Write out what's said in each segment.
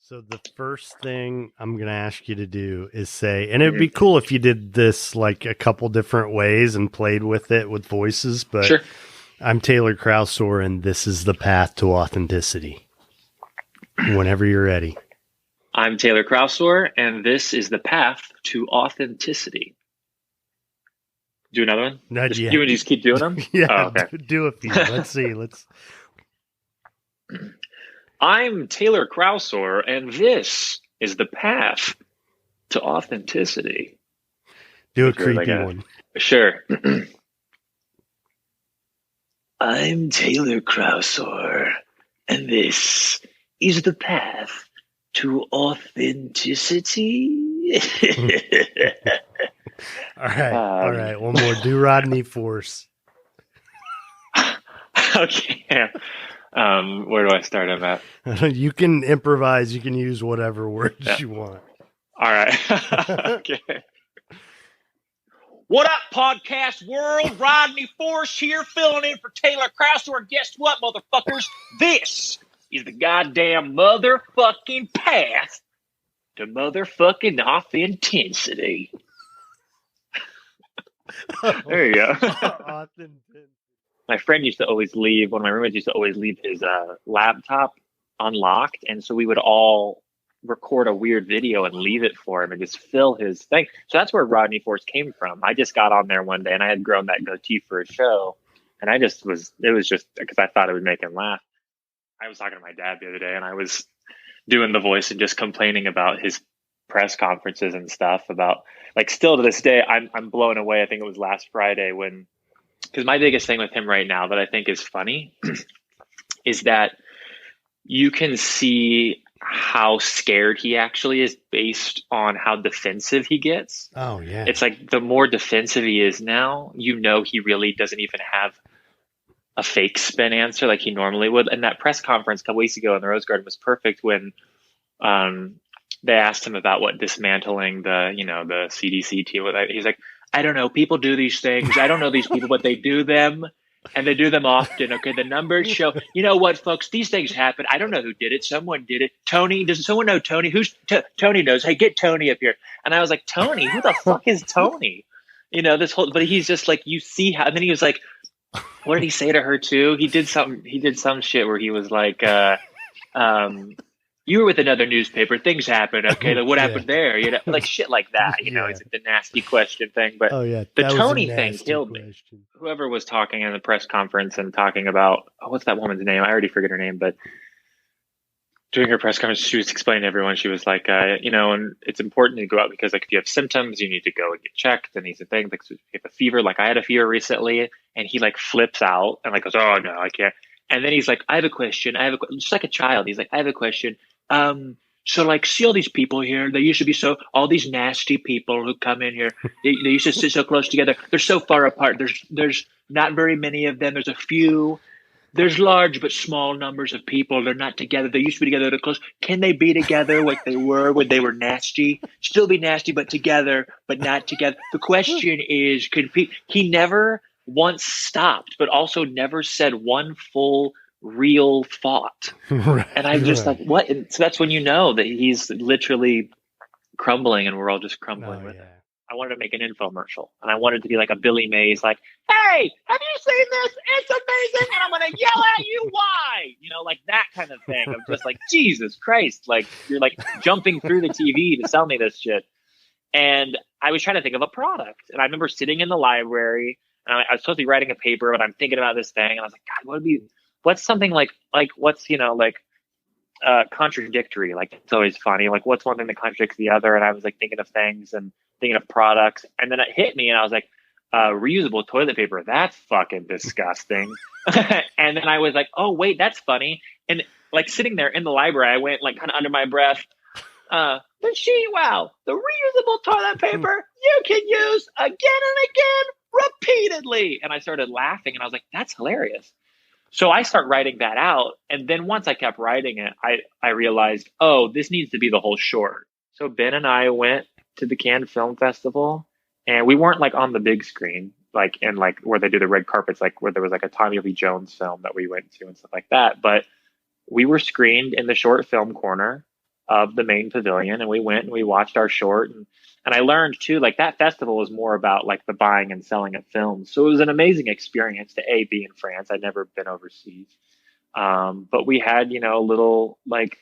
So the first thing I'm going to ask you to do is say, and it'd be cool if you did this like a couple different ways and played with it with voices, but Sure. I'm Taylor Crousore, and this is the path to authenticity. Whenever you're ready. I'm Taylor Crousore, and this is the path to authenticity. Do another one? Not yet. You would just keep doing them? Yeah, Oh, okay. do a few. Let's see. I'm Taylor Crousore, and this is the path to authenticity. Do a creepy one. Sure. I'm Taylor Crousore, and this is the path to authenticity. All right. One more. Do Rodney Force. Okay. Where do I start on that? You can improvise. You can use whatever words you want. All right. Okay. What up, podcast world? Rodney Force here, filling in for Taylor Crousore. Guess what, motherfuckers? This is the goddamn motherfucking path to motherfucking authenticity. There you go. My friend used to always leave, one of my roommates used to always leave his laptop unlocked. And so we would all record a weird video and leave it for him and just fill his thing. So that's where Rodney Force came from. I just got on there one day and I had grown that goatee for a show. And it was just because I thought it would make him laugh. I was talking to my dad the other day and I was doing the voice and just complaining about his press conferences and stuff about, like, still to this day, I'm blown away. I think it was last Friday because my biggest thing with him right now that I think is funny is that you can see how scared he actually is based on how defensive he gets. Oh, yeah. It's like the more defensive he is now, he really doesn't even have a fake spin answer like he normally would. And that press conference a couple weeks ago in the Rose Garden was perfect when they asked him about what dismantling the CDC team. He's like, I don't know. People do these things. I don't know these people, but they do them. And they do them often. Okay, the numbers show. You know what, folks? These things happen. I don't know who did it. Someone did it. Tony. Does someone know Tony? Tony knows? Hey, get Tony up here. And I was like, Tony? Who the fuck is Tony? But he's just like, you see how. And then he was like, what did he say to her too? He did some shit where he was like, you were with another newspaper. Things happen. Okay, like, what happened there? Like shit like that. It's like the nasty question thing. But the Tony thing killed me. Whoever was talking in the press conference and talking about what's that woman's name? I already forget her name, but during her press conference, she was explaining to everyone. She was like, and it's important to go out because, like, if you have symptoms, you need to go and get checked. And these are things like, if you have a fever, like I had a fever recently, and he like flips out and like goes, oh no, I can't. And then he's like, I have a question. Just like a child. He's like, I have a question. So like, see all these people here, they used to be all these nasty people who come in here, they used to sit so close together. They're so far apart. There's not very many of them. There's a few. There's large but small numbers of people. They're not together. They used to be together. They're close. Can they be together like they were when they were nasty? Still be nasty, but together, but not together. The question is, he never once stopped, but also never said one full real thought. Right, and I'm just like, what? And so that's when you know that he's literally crumbling and we're all just crumbling with it. I wanted to make an infomercial and I wanted to be like a Billy Mays, like, hey, have you seen this? It's amazing. And I'm going to yell at you why, like that kind of thing. I'm just like, Jesus Christ. Like, you're like jumping through the TV to sell me this shit. And I was trying to think of a product. And I remember sitting in the library and I was supposed to be writing a paper, but I'm thinking about this thing. And I was like, God, what's something like what's, contradictory? Like, it's always funny. Like, what's one thing that contradicts the other? And I was like thinking of things and thinking of products. And then it hit me and I was like, reusable toilet paper. That's fucking disgusting. And then I was like, oh, wait, that's funny. And like sitting there in the library, I went like kind of under my breath, the reusable toilet paper you can use again and again repeatedly. And I started laughing and I was like, that's hilarious. So I start writing that out. And then once I kept writing it, I realized, oh, this needs to be the whole short. So Ben and I went to the Cannes Film Festival and we weren't like on the big screen, like in like where they do the red carpets, like where there was like a Tommy Lee Jones film that we went to and stuff like that. But we were screened in the short film corner of the main pavilion, and we went and we watched our short, and I learned too, like that festival was more about like the buying and selling of films. So it was an amazing experience to be in France. I'd never been overseas. But we had, little like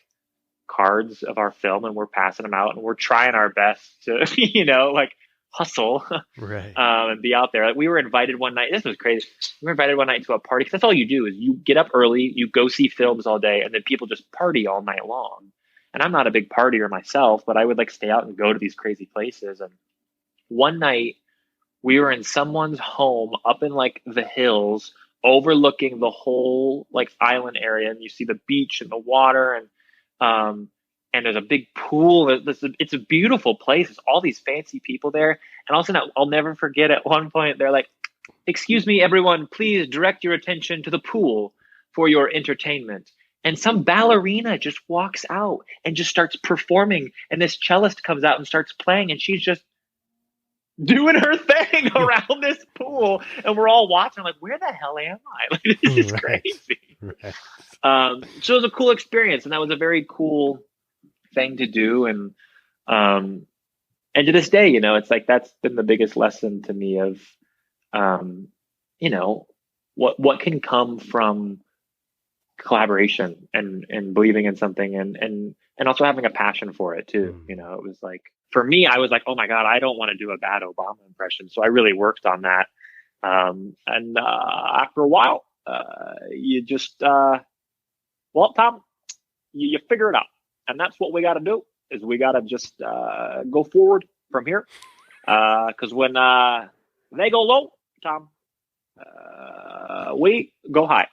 cards of our film, and we're passing them out, and we're trying our best to, like hustle, right, and be out there. Like, we were invited one night. This was crazy. We were invited one night to a party, because that's all you do is you get up early, you go see films all day, and then people just party all night long. And I'm not a big partier myself, but I would like stay out and go to these crazy places. And one night we were in someone's home up in like the hills, overlooking the whole like island area, and you see the beach and the water, and there's a big pool. It's a beautiful place. There's all these fancy people there. And also, I'll never forget, at one point they're like, "Excuse me, everyone, please direct your attention to the pool for your entertainment." And some ballerina just walks out and just starts performing, and this cellist comes out and starts playing, and she's just doing her thing around this pool, and we're all watching. I'm like, where the hell am I? Like, this is crazy. Right. So it was a cool experience, and that was a very cool thing to do. And to this day, it's like that's been the biggest lesson to me of, what can come from collaboration and believing in something, and also having a passion for it too. It was like, for me, I was like, oh my God, I don't want to do a bad Obama impression. So I really worked on that. And after a while, you just, well, Tom, you figure it out. And that's what we got to do, is we got to just go forward from here. Because when they go low, Tom, we go high.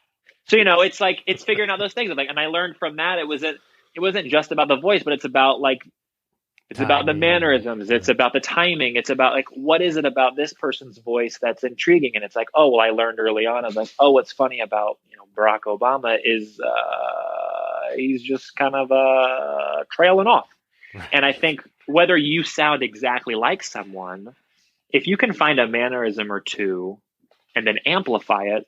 So, it's like, it's figuring out those things. Like, and I learned from that, it wasn't just about the voice, but it's about like, it's timing, about the mannerisms. It's about the timing. It's about like, what is it about this person's voice that's intriguing? And it's like, oh, well, I learned early on. I was like, oh, what's funny about, Barack Obama is he's just kind of trailing off. And I think whether you sound exactly like someone, if you can find a mannerism or two and then amplify it,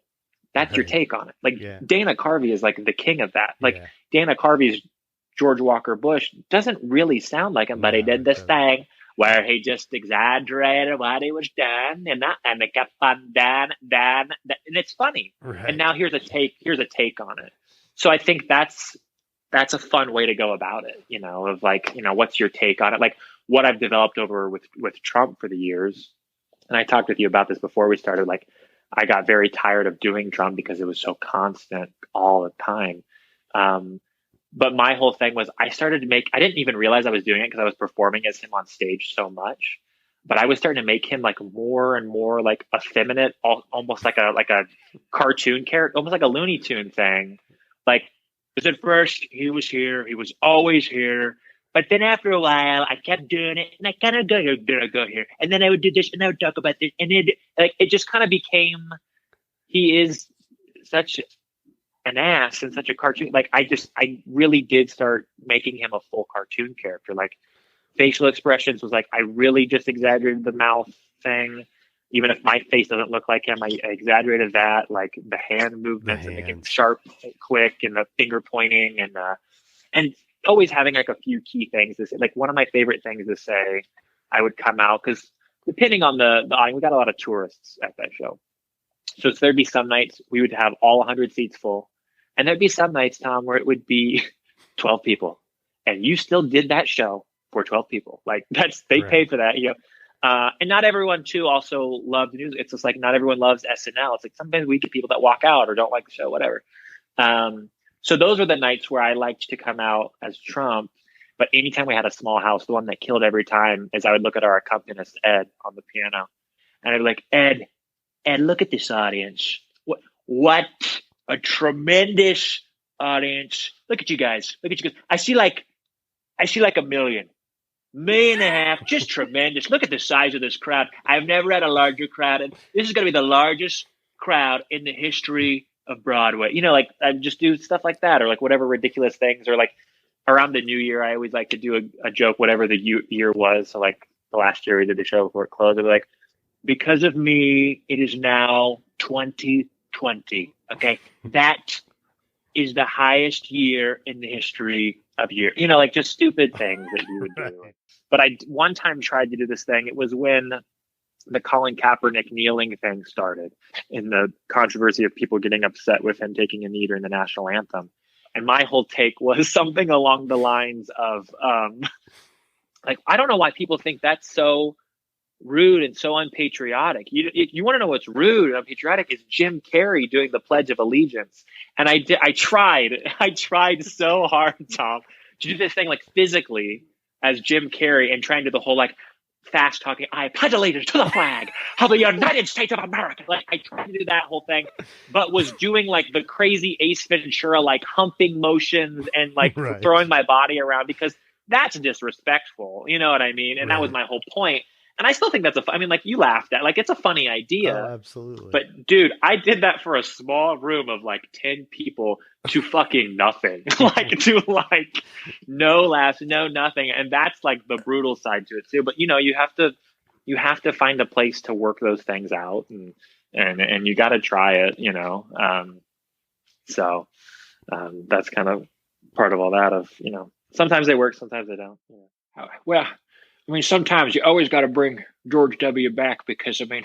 that's your take on it. Like Dana Carvey is like the king of that. Like Dana Carvey's George Walker Bush doesn't really sound like him, but he did this thing where he just exaggerated what he was doing, and it kept on dan, and it's funny. Right. And now here's a take on it. So I think that's a fun way to go about it, of like, what's your take on it? Like what I've developed over with Trump for the years. And I talked with you about this before we started. Like, I got very tired of doing Trump because it was so constant all the time. But my whole thing was I didn't even realize I was doing it because I was performing as him on stage so much, but I was starting to make him like more and more like effeminate, almost like a cartoon character, almost like a Looney Tune thing. Like, because at first he was here, he was always here. But then after a while, I kept doing it, and I kind of go here, and then I would do this, and I would talk about this, and it just kind of became, he is such an ass and such a cartoon. Like, I really did start making him a full cartoon character. Like, facial expressions was like, I really just exaggerated the mouth thing. Even if my face doesn't look like him, I exaggerated that. Like the hand movements and making sharp, quick, and the finger pointing, and always having like a few key things to say. Like, one of my favorite things to say, I would come out, because depending on we got a lot of tourists at that show. So there'd be some nights we would have all 100 seats full. And there'd be some nights, Tom, where it would be 12 people. And you still did that show for 12 people. Like, they paid for that, and not everyone too also loved news. It's just like, not everyone loves SNL. It's like, sometimes we get people that walk out or don't like the show, whatever. So those are the nights where I liked to come out as Trump. But anytime we had a small house, the one that killed every time is I would look at our accompanist, Ed, on the piano. And I'd be like, Ed, look at this audience. What a tremendous audience. Look at you guys. I see like a million and a half. Just tremendous. Look at the size of this crowd. I've never had a larger crowd. And this is going to be the largest crowd in the history of Broadway. Like, I just do stuff like that, or like whatever ridiculous things, or like around the new year, I always like to do a joke, whatever the year was. So like the last year we did the show before it closed, I'd be like, because of me, it is now 2020. Okay. That is the highest year in the history of years, like just stupid things that you would do. But I one time tried to do this thing. It was when the Colin Kaepernick kneeling thing started, in the controversy of people getting upset with him taking a knee during the national anthem. And my whole take was something along the lines of, like, I don't know why people think that's so rude and so unpatriotic. You want to know what's rude and unpatriotic is Jim Carrey doing the Pledge of Allegiance. And I tried so hard, Tom, to do this thing like physically as Jim Carrey and trying to do the whole like fast talking, I pledge allegiance to the flag of the United States of America. Like I tried to do that whole thing, but was doing like the crazy Ace Ventura, like humping motions and like throwing my body around because that's disrespectful. You know what I mean? And that was my whole point. And I still think that's like you laughed at, like, it's a funny idea. Oh, absolutely. But dude, I did that for a small room of like 10 people to fucking nothing, like no laughs, no nothing. And that's like the brutal side to it too. But you have to find a place to work those things out and you got to try it, so that's kind of part of all that of, sometimes they work, sometimes they don't. Well, I mean, sometimes you always got to bring George W. back because, I mean,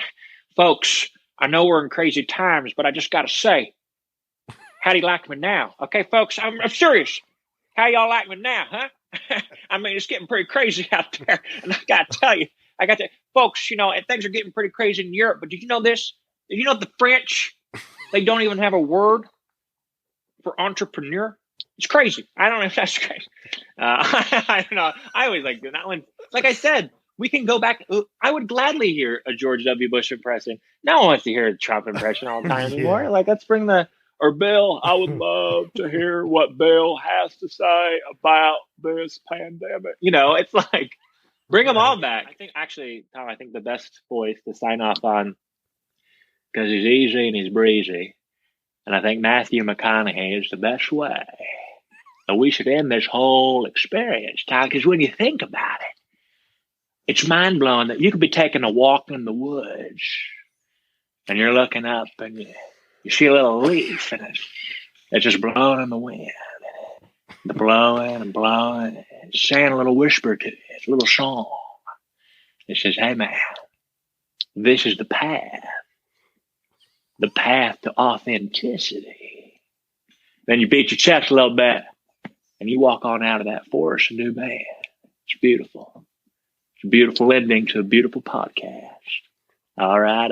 folks, I know we're in crazy times, but I just got to say, how do you like me now? Okay, folks, I'm serious. How y'all like me now, huh? I mean, it's getting pretty crazy out there. And I got to tell you, folks, things are getting pretty crazy in Europe. But did you know this? Did you know the French, they don't even have a word for entrepreneur? It's crazy. I don't know if that's crazy. I don't know. I always like doing that one. Like I said, we can go back. I would gladly hear a George W. Bush impression. No one wants to hear a Trump impression all the time anymore. Yeah. Like, let's bring or Bill, I would love to hear what Bill has to say about this pandemic. It's like, bring them all back. I think actually, Tom, the best voice to sign off on, because he's easy and he's breezy. And I think Matthew McConaughey is the best way. And we should end this whole experience, Tom, because when you think about it, it's mind-blowing that you could be taking a walk in the woods and you're looking up and you see a little leaf and it's just blowing in the wind. The blowing and blowing and saying a little whisper to it, a little song. It says, hey, man, this is the path to authenticity. Then you beat your chest a little bit and you walk on out of that forest and do, man, it's beautiful. It's a beautiful ending to a beautiful podcast. All right.